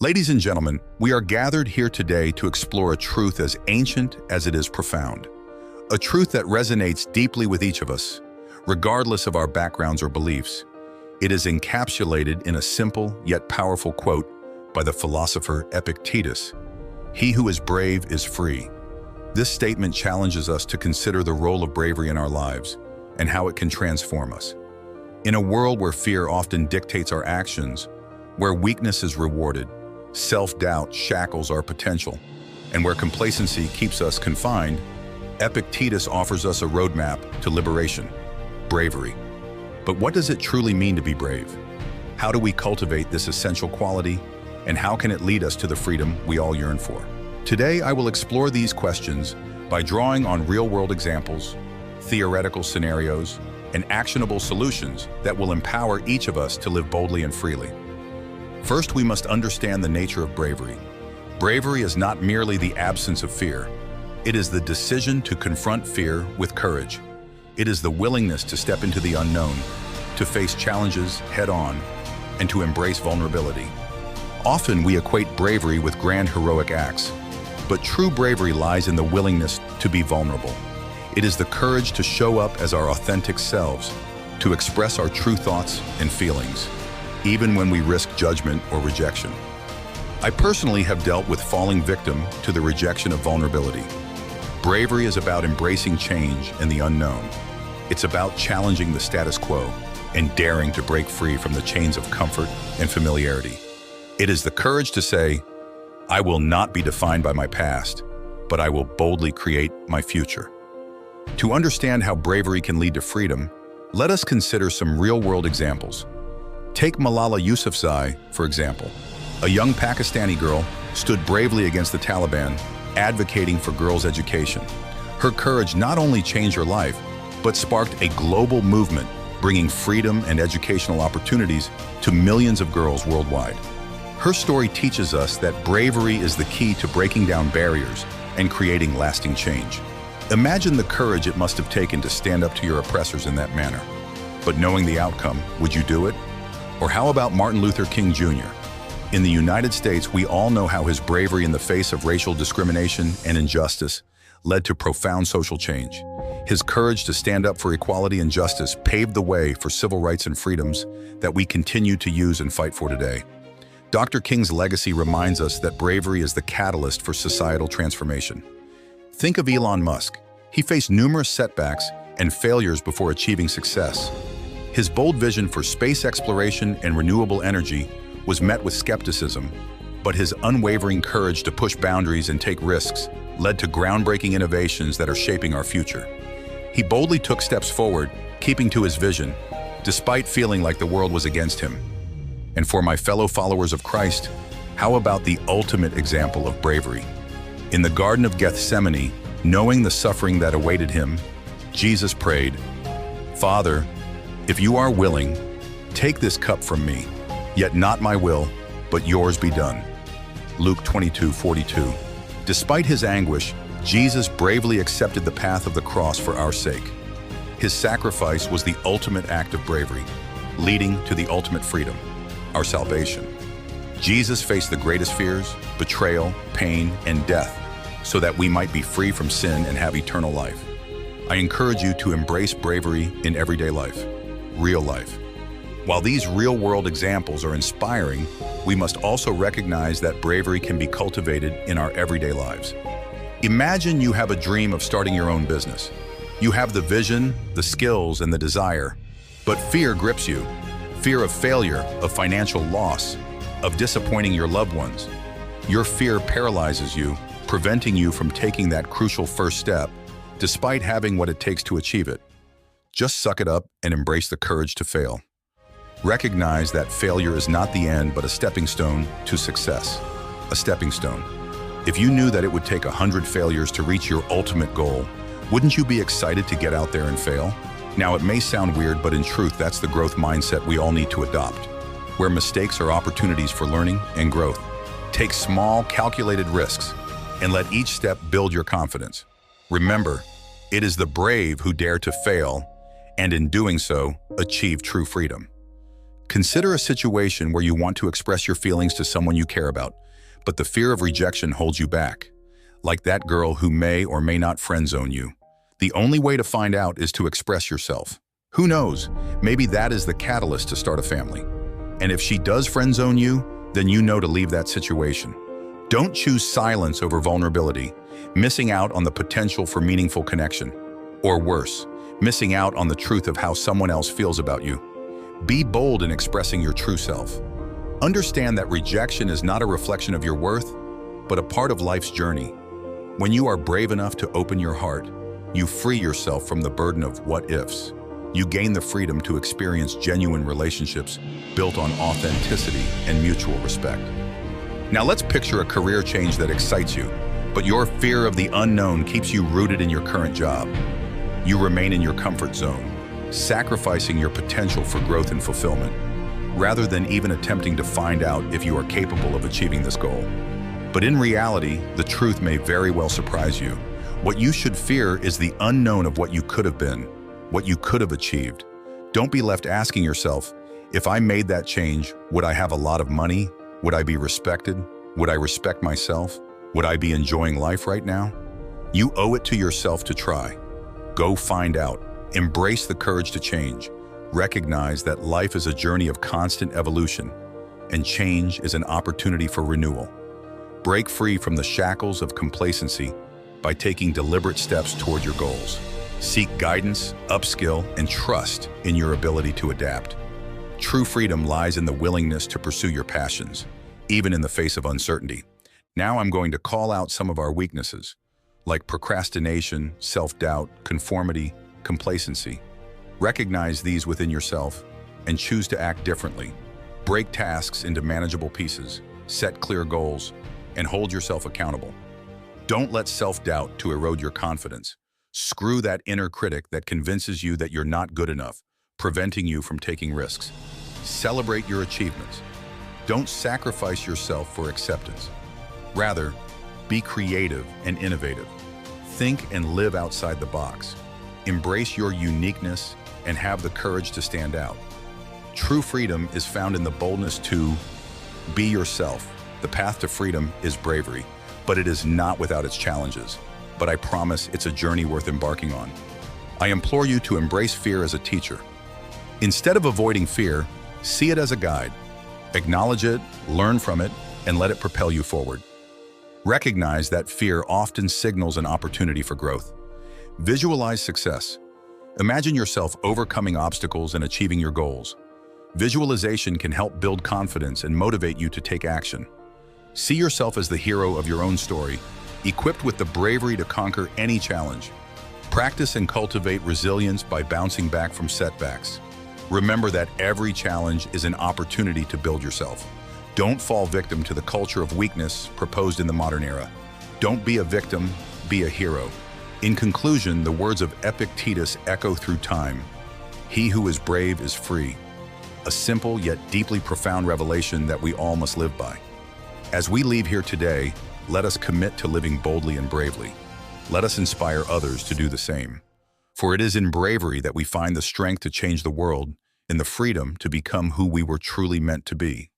Ladies and gentlemen, we are gathered here today to explore a truth as ancient as it is profound. A truth that resonates deeply with each of us, regardless of our backgrounds or beliefs. It is encapsulated in a simple yet powerful quote by the philosopher Epictetus: "He who is brave is free." This statement challenges us to consider the role of bravery in our lives and how it can transform us. In a world where fear often dictates our actions, where weakness is rewarded, self-doubt shackles our potential, and where complacency keeps us confined, Epictetus offers us a roadmap to liberation: bravery. But what does it truly mean to be brave? How do we cultivate this essential quality, and how can it lead us to the freedom we all yearn for? Today, I will explore these questions by drawing on real-world examples, theoretical scenarios, and actionable solutions that will empower each of us to live boldly and freely. First, we must understand the nature of bravery. Bravery is not merely the absence of fear. It is the decision to confront fear with courage. It is the willingness to step into the unknown, to face challenges head-on, and to embrace vulnerability. Often we equate bravery with grand heroic acts, but true bravery lies in the willingness to be vulnerable. It is the courage to show up as our authentic selves, to express our true thoughts and feelings, even when we risk judgment or rejection. I personally have dealt with falling victim to the rejection of vulnerability. Bravery is about embracing change and the unknown. It's about challenging the status quo and daring to break free from the chains of comfort and familiarity. It is the courage to say, "I will not be defined by my past, but I will boldly create my future." To understand how bravery can lead to freedom, let us consider some real-world examples. Take Malala Yousafzai, for example. A young Pakistani girl stood bravely against the Taliban, advocating for girls' education. Her courage not only changed her life, but sparked a global movement, bringing freedom and educational opportunities to millions of girls worldwide. Her story teaches us that bravery is the key to breaking down barriers and creating lasting change. Imagine the courage it must have taken to stand up to your oppressors in that manner. But knowing the outcome, would you do it? Or how about Martin Luther King Jr.? In the United States, we all know how his bravery in the face of racial discrimination and injustice led to profound social change. His courage to stand up for equality and justice paved the way for civil rights and freedoms that we continue to use and fight for today. Dr. King's legacy reminds us that bravery is the catalyst for societal transformation. Think of Elon Musk. He faced numerous setbacks and failures before achieving success. His bold vision for space exploration and renewable energy was met with skepticism, but his unwavering courage to push boundaries and take risks led to groundbreaking innovations that are shaping our future. He boldly took steps forward, keeping to his vision, despite feeling like the world was against him. And for my fellow followers of Christ, how about the ultimate example of bravery? In the Garden of Gethsemane, knowing the suffering that awaited him, Jesus prayed, "Father, if you are willing, take this cup from me, yet not my will, but yours be done." Luke 22:42. Despite his anguish, Jesus bravely accepted the path of the cross for our sake. His sacrifice was the ultimate act of bravery, leading to the ultimate freedom, our salvation. Jesus faced the greatest fears, betrayal, pain, and death, so that we might be free from sin and have eternal life. I encourage you to embrace bravery in everyday life, real life. While these real-world examples are inspiring, we must also recognize that bravery can be cultivated in our everyday lives. Imagine you have a dream of starting your own business. You have the vision, the skills, and the desire, but fear grips you. Fear of failure, of financial loss, of disappointing your loved ones. Your fear paralyzes you, preventing you from taking that crucial first step, despite having what it takes to achieve it. Just suck it up and embrace the courage to fail. Recognize that failure is not the end, but a stepping stone to success. A stepping stone. If you knew that it would take 100 failures to reach your ultimate goal, wouldn't you be excited to get out there and fail? Now, it may sound weird, but in truth, that's the growth mindset we all need to adopt, where mistakes are opportunities for learning and growth. Take small, calculated risks, and let each step build your confidence. Remember, it is the brave who dare to fail, and in doing so, achieve true freedom. Consider a situation where you want to express your feelings to someone you care about, but the fear of rejection holds you back. Like that girl who may or may not friend zone you. The only way to find out is to express yourself. Who knows, maybe that is the catalyst to start a family. And if she does friend zone you, then you know to leave that situation. Don't choose silence over vulnerability, missing out on the potential for meaningful connection. Or worse, missing out on the truth of how someone else feels about you. Be bold in expressing your true self. Understand that rejection is not a reflection of your worth, but a part of life's journey. When you are brave enough to open your heart, you free yourself from the burden of what-ifs. You gain the freedom to experience genuine relationships built on authenticity and mutual respect. Now let's picture a career change that excites you, but your fear of the unknown keeps you rooted in your current job. You remain in your comfort zone, sacrificing your potential for growth and fulfillment, rather than even attempting to find out if you are capable of achieving this goal. But in reality, the truth may very well surprise you. What you should fear is the unknown of what you could have been, what you could have achieved. Don't be left asking yourself, if I made that change, would I have a lot of money? Would I be respected? Would I respect myself? Would I be enjoying life right now? You owe it to yourself to try. Go find out. Embrace the courage to change. Recognize that life is a journey of constant evolution, and change is an opportunity for renewal. Break free from the shackles of complacency by taking deliberate steps toward your goals. Seek guidance, upskill, and trust in your ability to adapt. True freedom lies in the willingness to pursue your passions, even in the face of uncertainty. Now I'm going to call out some of our weaknesses, like procrastination, self-doubt, conformity, complacency. Recognize these within yourself and choose to act differently. Break tasks into manageable pieces, set clear goals, and hold yourself accountable. Don't let self-doubt to erode your confidence. Screw that inner critic that convinces you that you're not good enough, preventing you from taking risks. Celebrate your achievements. Don't sacrifice yourself for acceptance. Rather, be creative and innovative. Think and live outside the box. Embrace your uniqueness and have the courage to stand out. True freedom is found in the boldness to be yourself. The path to freedom is bravery, but it is not without its challenges. But I promise it's a journey worth embarking on. I implore you to embrace fear as a teacher. Instead of avoiding fear, see it as a guide. Acknowledge it, learn from it, and let it propel you forward. Recognize that fear often signals an opportunity for growth. Visualize success. Imagine yourself overcoming obstacles and achieving your goals. Visualization can help build confidence and motivate you to take action. See yourself as the hero of your own story, equipped with the bravery to conquer any challenge. Practice and cultivate resilience by bouncing back from setbacks. Remember that every challenge is an opportunity to build yourself. Don't fall victim to the culture of weakness proposed in the modern era. Don't be a victim, be a hero. In conclusion, the words of Epictetus echo through time. He who is brave is free. A simple yet deeply profound revelation that we all must live by. As we leave here today, let us commit to living boldly and bravely. Let us inspire others to do the same. For it is in bravery that we find the strength to change the world, in the freedom to become who we were truly meant to be.